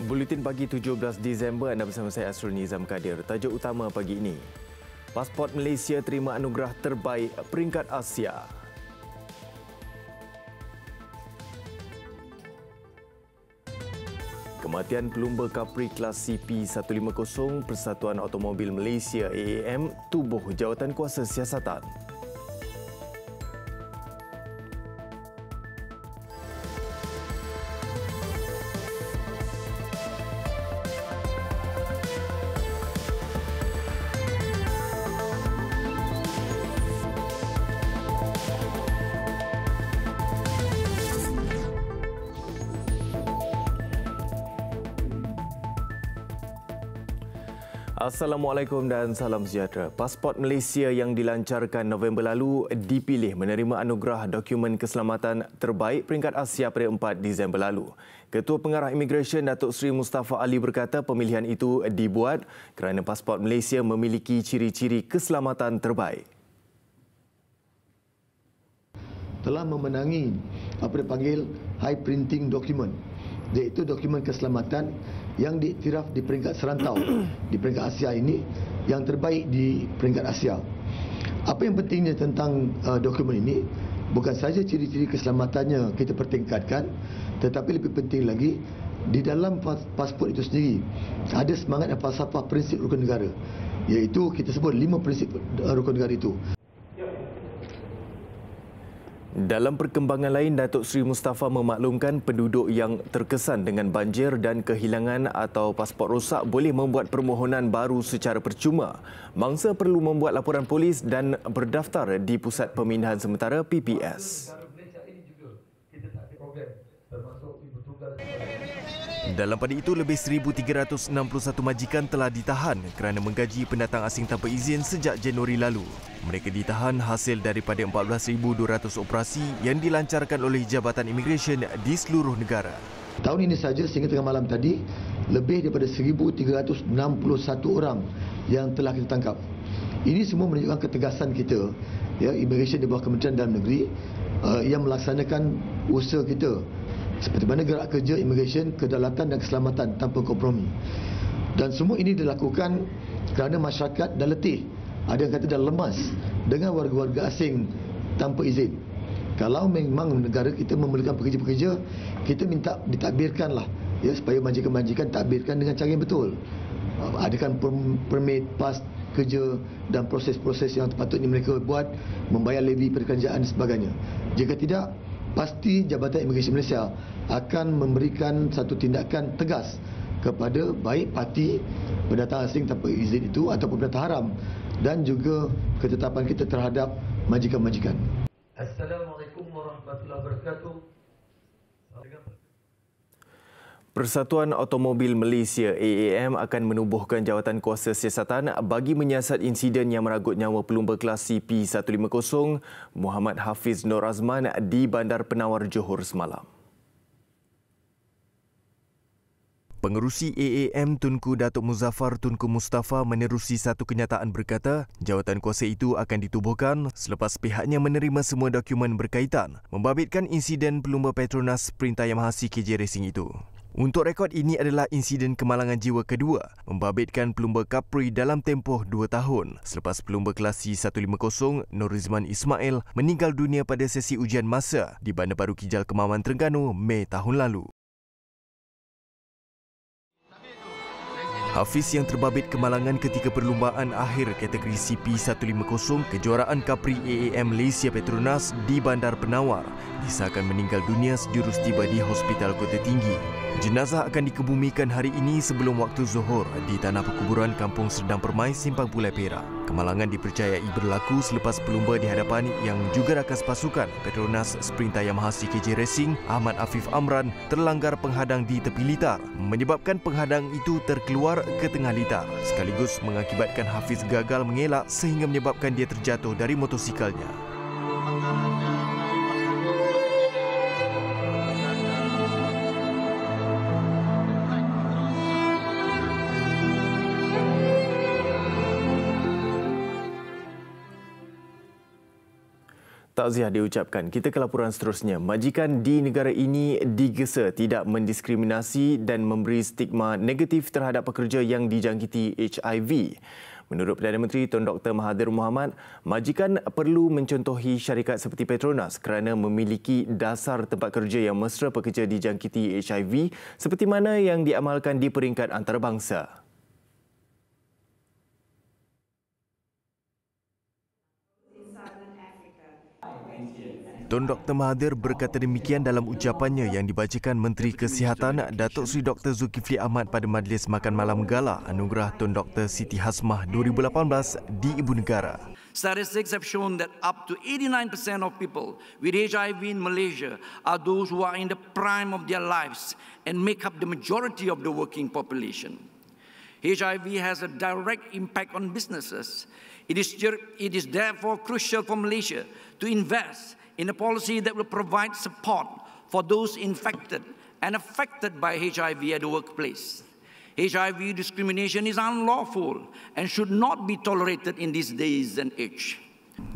Buletin pagi 17 Disember, anda bersama saya Asrul Nizam Kadir. Tajuk utama pagi ini. Pasport Malaysia terima anugerah terbaik peringkat Asia. Kematian pelumba kapri kelas CP150 Persatuan Automobil Malaysia AAM tubuh jawatan kuasa siasatan. Assalamualaikum dan salam sejahtera. Pasport Malaysia yang dilancarkan November lalu dipilih menerima anugerah dokumen keselamatan terbaik peringkat Asia pada 4 Disember lalu. Ketua Pengarah Imigresen Datuk Seri Mustafa Ali berkata pemilihan itu dibuat kerana pasport Malaysia memiliki ciri-ciri keselamatan terbaik. Telah memenangi apa dipanggil high printing document, iaitu dokumen keselamatan yang diiktiraf di peringkat serantau di peringkat Asia ini yang terbaik di peringkat Asia. Apa yang pentingnya tentang dokumen ini, bukan saja ciri-ciri keselamatannya kita pertingkatkan, tetapi lebih penting lagi di dalam pasport itu sendiri ada semangat dan falsafah prinsip rukun negara, iaitu kita sebut 5 prinsip rukun negara itu. Dalam perkembangan lain, Datuk Seri Mustafa memaklumkan penduduk yang terkesan dengan banjir dan kehilangan atau pasport rosak boleh membuat permohonan baru secara percuma. Mangsa perlu membuat laporan polis dan berdaftar di Pusat Pemindahan Sementara PPS. Dalam pada itu, lebih 1,361 majikan telah ditahan kerana menggaji pendatang asing tanpa izin sejak Januari lalu. Mereka ditahan hasil daripada 14,200 operasi yang dilancarkan oleh Jabatan Imigresen di seluruh negara. Tahun ini saja sehingga tengah malam tadi, lebih daripada 1,361 orang yang telah kita tangkap. Ini semua menunjukkan ketegasan kita, ya, Imigresen di bawah Kementerian Dalam Negeri yang melaksanakan usaha kita seperti mana gerak kerja imigresen, kedaulatan dan keselamatan tanpa kompromi. Dan semua ini dilakukan kerana masyarakat dah letih, ada yang kata dah lemas dengan warga-warga asing tanpa izin. Kalau memang negara kita memerlukan pekerja-pekerja, kita minta ditadbirkanlah, ya, supaya majikan-majikan takbirkan dengan cara yang betul. Adakan permit, pas kerja dan proses-proses yang sepatutnya mereka buat, membayar levy pekerjaan dan sebagainya. Jika tidak, pasti Jabatan Imigresen Malaysia akan memberikan satu tindakan tegas kepada baik parti pendatang asing tanpa izin itu ataupun pendatang haram, dan juga ketetapan kita terhadap majikan-majikan. Assalamualaikum warahmatullahi wabarakatuh. Persatuan Automobil Malaysia AAM akan menubuhkan jawatan kuasa siasatan bagi menyiasat insiden yang meragut nyawa pelumba kelas CP150 Muhammad Hafiz Nur Azman di Bandar Penawar Johor semalam. Pengerusi AAM Tunku Datuk Muzaffar Tunku Mustafa menerusi satu kenyataan berkata jawatan kuasa itu akan ditubuhkan selepas pihaknya menerima semua dokumen berkaitan membabitkan insiden pelumba Petronas Sprinter Yamaha CKJ Racing itu. Untuk rekod, ini adalah insiden kemalangan jiwa kedua membabitkan pelumba kapri dalam tempoh 2 tahun selepas pelumba kelas C150 Norizman Ismail meninggal dunia pada sesi ujian masa di Bandar Baru Kijal Kemaman, Terengganu, Mei tahun lalu. Hafiz yang terbabit kemalangan ketika perlumbaan akhir kategori CP150 kejuaraan kapri AAM Malaysia Petronas di Bandar Penawar disahkan meninggal dunia sejurus tiba di Hospital Kota Tinggi. Jenazah akan dikebumikan hari ini sebelum waktu zuhur di tanah perkuburan Kampung Serdang Permai, Simpang Pulai Perak. Kemalangan dipercayai berlaku selepas pelumba di hadapan yang juga rakas pasukan Petronas Sprinter Yamaha CKJ Racing Ahmad Afif Amran terlanggar penghadang di tepi litar, menyebabkan penghadang itu terkeluar ke tengah litar sekaligus mengakibatkan Hafiz gagal mengelak sehingga menyebabkan dia terjatuh dari motosikalnya. Takziah diucapkan. Kita ke laporan seterusnya. Majikan di negara ini digesa tidak mendiskriminasi dan memberi stigma negatif terhadap pekerja yang dijangkiti HIV. Menurut Perdana Menteri Tun Dr. Mahathir Mohamad, majikan perlu mencontohi syarikat seperti Petronas kerana memiliki dasar tempat kerja yang mesra pekerja dijangkiti HIV seperti mana yang diamalkan di peringkat antarabangsa. Tun Dr. Mahathir berkata demikian dalam ucapannya yang dibacakan Menteri Kesihatan Datuk Seri Dr. Zulkifli Ahmad pada Majlis Makan Malam Gala Anugerah Tun Dr. Siti Hasmah 2018 di Ibu Negara. Statistics have shown that up to 89% of people with HIV in Malaysia are those who are in the prime of their lives and make up the majority of the working population. HIV has a direct impact on businesses. It is therefore crucial for Malaysia to invest in a policy that will provide support for those infected and affected by HIV at the workplace. HIV discrimination is unlawful and should not be tolerated in these days and age.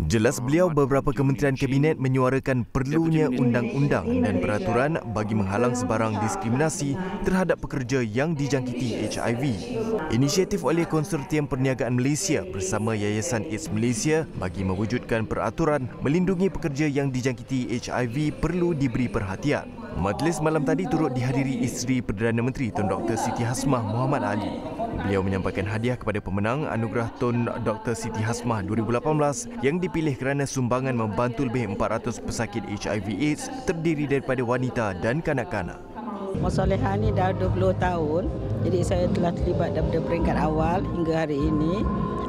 Jelas beliau beberapa kementerian kabinet menyuarakan perlunya undang-undang dan peraturan bagi menghalang sebarang diskriminasi terhadap pekerja yang dijangkiti HIV. Inisiatif oleh Konsortium Perniagaan Malaysia bersama Yayasan AIDS Malaysia bagi mewujudkan peraturan melindungi pekerja yang dijangkiti HIV perlu diberi perhatian. Majlis malam tadi turut dihadiri isteri Perdana Menteri Tun Dr. Siti Hasmah Muhammad Ali. Beliau menyampaikan hadiah kepada pemenang Anugerah Tun Dr. Siti Hasmah 2018 yang dipilih kerana sumbangan membantu lebih 400 pesakit HIV/AIDS terdiri daripada wanita dan kanak-kanak. Musolehah ini dah 20 tahun, jadi saya telah terlibat daripada peringkat awal hingga hari ini.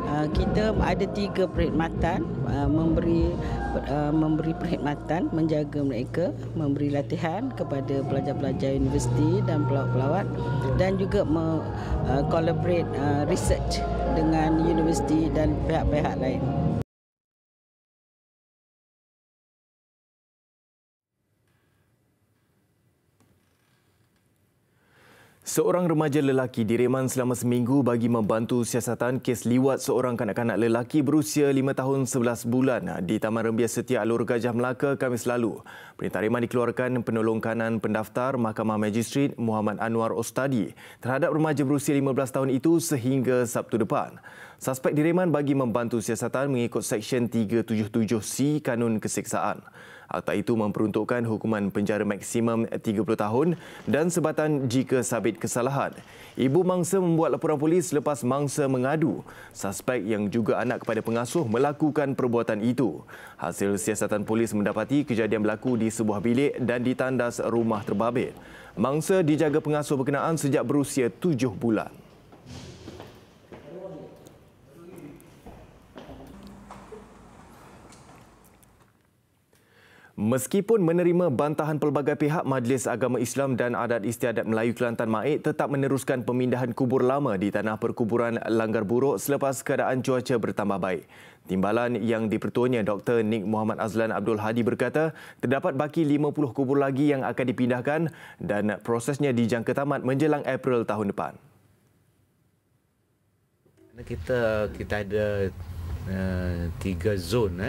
Kita ada 3 perkhidmatan, memberi perkhidmatan, menjaga mereka, memberi latihan kepada pelajar-pelajar universiti dan pelawat-pelawat dan juga collaborate research dengan universiti dan pihak-pihak lain. Seorang remaja lelaki direman selama seminggu bagi membantu siasatan kes liwat seorang kanak-kanak lelaki berusia 5 tahun 11 bulan di Taman Rembias Setia Alor Gajah Melaka Khamis lalu. Perintah reman dikeluarkan penolong kanan pendaftar Mahkamah Magistrat Muhammad Anwar Ostadi terhadap remaja berusia 15 tahun itu sehingga Sabtu depan. Suspek direman bagi membantu siasatan mengikut Seksyen 377C Kanun Keseksaan. Akta itu memperuntukkan hukuman penjara maksimum 30 tahun dan sebatan jika sabit kesalahan. Ibu mangsa membuat laporan polis selepas mangsa mengadu suspek yang juga anak kepada pengasuh melakukan perbuatan itu. Hasil siasatan polis mendapati kejadian berlaku di sebuah bilik dan di tandas rumah terbabit. Mangsa dijaga pengasuh berkenaan sejak berusia 7 bulan. Meskipun menerima bantahan pelbagai pihak, Majlis Agama Islam dan Adat Istiadat Melayu Kelantan MAIK tetap meneruskan pemindahan kubur lama di tanah perkuburan Langgar Buruk selepas keadaan cuaca bertambah baik. Timbalan yang dipertuanya Dr. Nik Muhammad Azlan Abdul Hadi berkata, terdapat baki 50 kubur lagi yang akan dipindahkan dan prosesnya dijangka tamat menjelang April tahun depan. Kita ada 3 zon.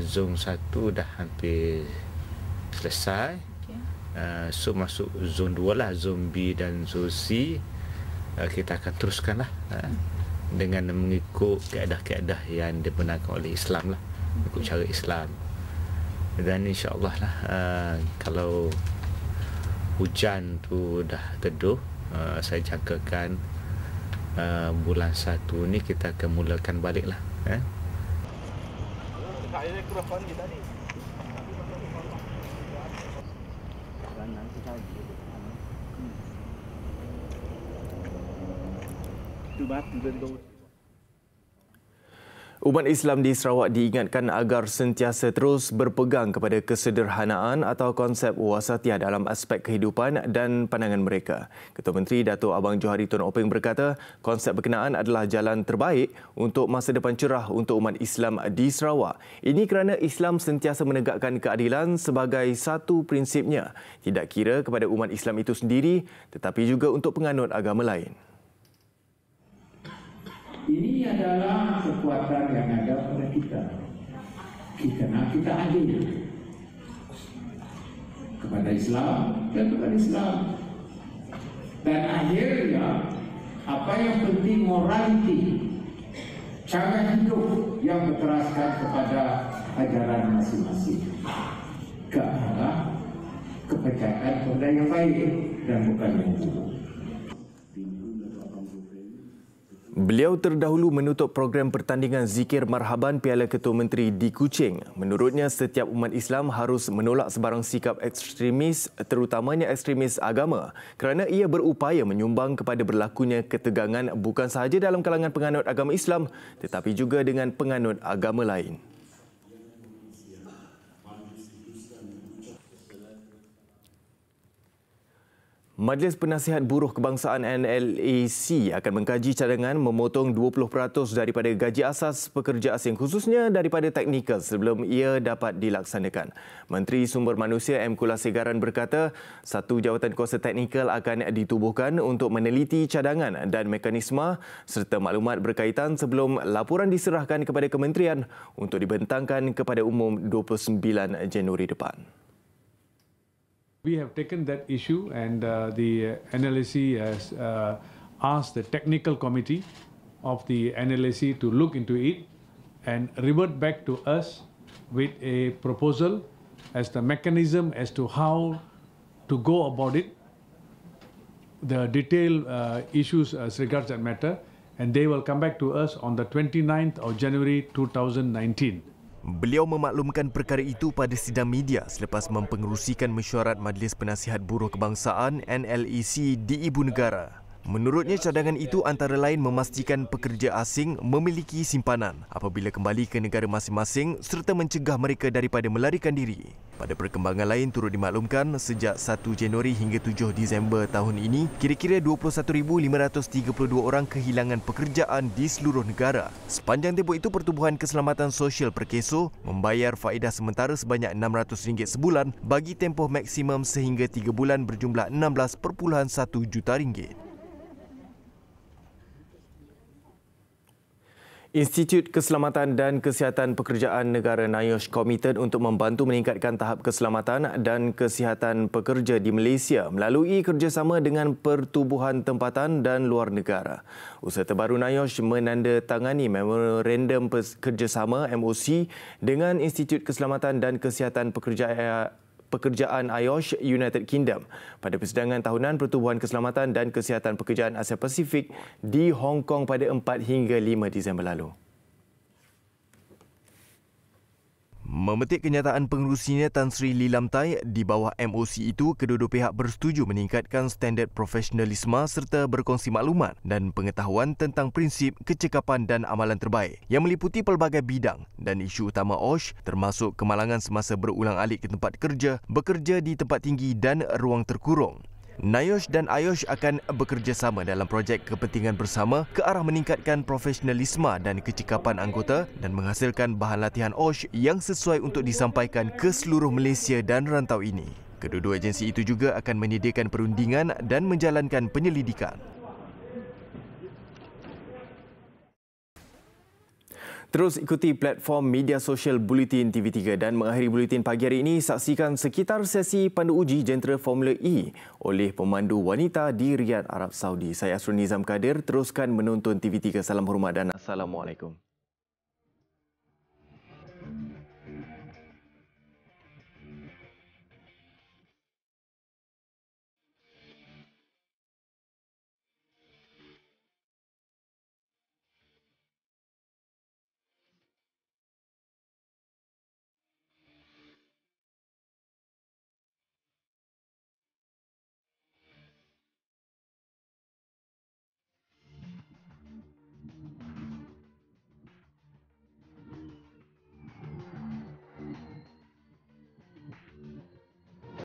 Zon 1 dah hampir selesai. So masuk zon 2 lah, zon B dan zon C. Kita akan teruskan lah dengan mengikut kaedah-kaedah yang dibenarkan oleh Islam lah, mengikut cara Islam. Dan insya-Allah lah kalau hujan tu dah teduh, saya jangkakan bulan 1 ni kita akan mulakan balik lah. Umat Islam di Sarawak diingatkan agar sentiasa terus berpegang kepada kesederhanaan atau konsep wasatiyah dalam aspek kehidupan dan pandangan mereka. Ketua Menteri Datuk Abang Johari Tun Openg berkata, konsep berkenaan adalah jalan terbaik untuk masa depan cerah untuk umat Islam di Sarawak. Ini kerana Islam sentiasa menegakkan keadilan sebagai satu prinsipnya, tidak kira kepada umat Islam itu sendiri tetapi juga untuk penganut agama lain. Ini adalah kekuatan yang ada pada kita. kita adil kepada Islam dan kepada Islam. Dan akhirnya apa yang penting morality, cara hidup yang berteraskan kepada ajaran masing-masing ke arah kepercayaan kepada yang baik dan bukan yang buruk. Beliau terdahulu menutup program pertandingan Zikir Marhaban Piala Ketua Menteri di Kuching. Menurutnya, setiap umat Islam harus menolak sebarang sikap ekstremis, terutamanya ekstremis agama, kerana ia berupaya menyumbang kepada berlakunya ketegangan bukan sahaja dalam kalangan penganut agama Islam tetapi juga dengan penganut agama lain. Majlis Penasihat Buruh Kebangsaan NLAC akan mengkaji cadangan memotong 20% daripada gaji asas pekerja asing khususnya daripada teknikal sebelum ia dapat dilaksanakan. Menteri Sumber Manusia M. Kulasegaran berkata, satu jawatan kuasa teknikal akan ditubuhkan untuk meneliti cadangan dan mekanisme serta maklumat berkaitan sebelum laporan diserahkan kepada kementerian untuk dibentangkan kepada umum 29 Januari depan. We have taken that issue and the NLAC has asked the technical committee of the NLAC to look into it and revert back to us with a proposal as the mechanism as to how to go about it, the detailed issues as regards that matter, and they will come back to us on the 29th of January 2019. Beliau memaklumkan perkara itu pada sidang media selepas mempengerusikan mesyuarat Majlis Penasihat Buruh Kebangsaan NLAC di Ibu Negara. Menurutnya, cadangan itu antara lain memastikan pekerja asing memiliki simpanan apabila kembali ke negara masing-masing serta mencegah mereka daripada melarikan diri. Pada perkembangan lain turut dimaklumkan, sejak 1 Januari hingga 7 Disember tahun ini, kira-kira 21,532 orang kehilangan pekerjaan di seluruh negara. Sepanjang tempoh itu, Pertubuhan Keselamatan Sosial Perkeso membayar faedah sementara sebanyak RM600 sebulan bagi tempoh maksimum sehingga 3 bulan berjumlah RM16.1 juta. Institut Keselamatan dan Kesihatan Pekerjaan Negara NIOSH komited untuk membantu meningkatkan tahap keselamatan dan kesihatan pekerja di Malaysia melalui kerjasama dengan pertubuhan tempatan dan luar negara. Usaha terbaru NIOSH menandatangani memorandum kerjasama MOC dengan Institut Keselamatan dan Kesihatan Pekerjaan IOSH United Kingdom pada persidangan tahunan Pertubuhan Keselamatan dan Kesihatan Pekerjaan Asia Pasifik di Hong Kong pada 4 hingga 5 Disember lalu. Memetik kenyataan pengerusinya Tan Sri Lee Lam Tai, di bawah MOC itu kedua-dua pihak bersetuju meningkatkan standard profesionalisme serta berkongsi maklumat dan pengetahuan tentang prinsip kecekapan dan amalan terbaik yang meliputi pelbagai bidang dan isu utama OSH termasuk kemalangan semasa berulang-alik ke tempat kerja, bekerja di tempat tinggi dan ruang terkurung. NIOSH dan IOSH akan bekerjasama dalam projek kepentingan bersama ke arah meningkatkan profesionalisme dan kecekapan anggota dan menghasilkan bahan latihan OSH yang sesuai untuk disampaikan ke seluruh Malaysia dan rantau ini. Kedua-dua agensi itu juga akan menyediakan perundingan dan menjalankan penyelidikan. Terus ikuti platform media sosial Bulletin TV3 dan mengakhiri Bulletin pagi hari ini, saksikan sekitar sesi pandu uji jentera Formula E oleh pemandu wanita di Riyadh, Arab Saudi. Saya Asrul Nizam Kadir, teruskan menonton TV3. Salam hormat dan Assalamualaikum.